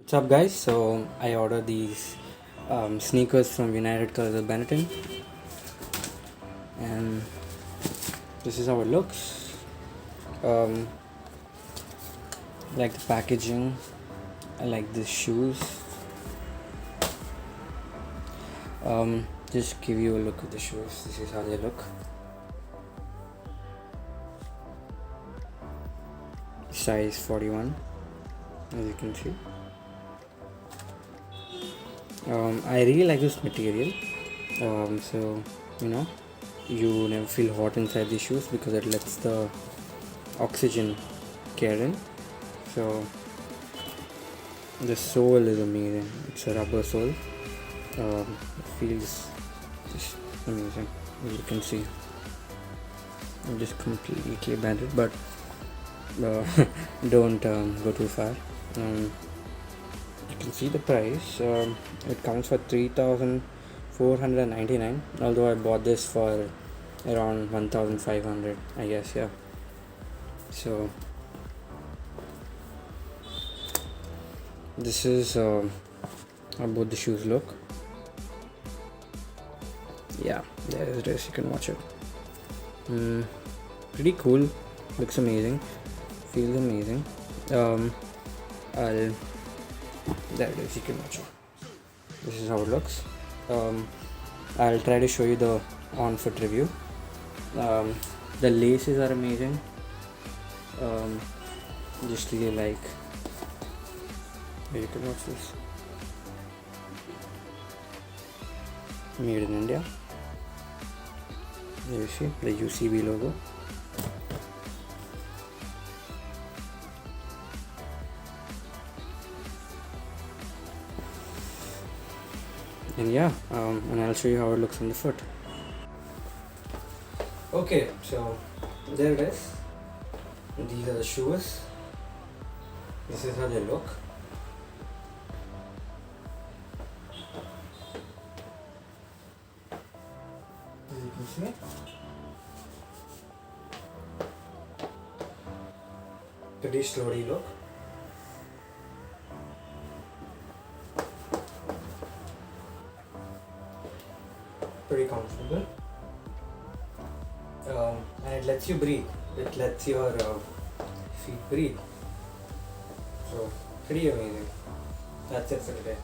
What's up, guys? So I ordered these sneakers from United Colors of Benetton, and this is how it looks. Um, I like the packaging. I like the shoes. Just give you a look at the shoes. This is how they look. Size 41, as you can see. I really like this material. So you know, you never feel hot inside the shoes because it lets the oxygen get in. So the sole is amazing. It's a rubber sole. It feels just amazing. As you can see, I'm just completely bent it, but uh, don't go too far. You can see the price. It comes for 3,499. Although I bought this for around 1,500, I guess. Yeah. So this is how both the shoes look. Yeah, there is this. You can watch it. Pretty cool. Looks amazing. Feels amazing. I'll There it is. You can watch it. This is how it looks. I'll try to show you the on-foot review. The laces are amazing. Just really like. You can watch this. Made in India. There you see the UCB logo. And yeah, and I'll show you how it looks on the foot. Okay, so there it is. These are the shoes. This is how they look. As you can see, pretty sturdy look. Pretty comfortable, and it lets you breathe. It lets your feet breathe. So pretty amazing. That's it for today.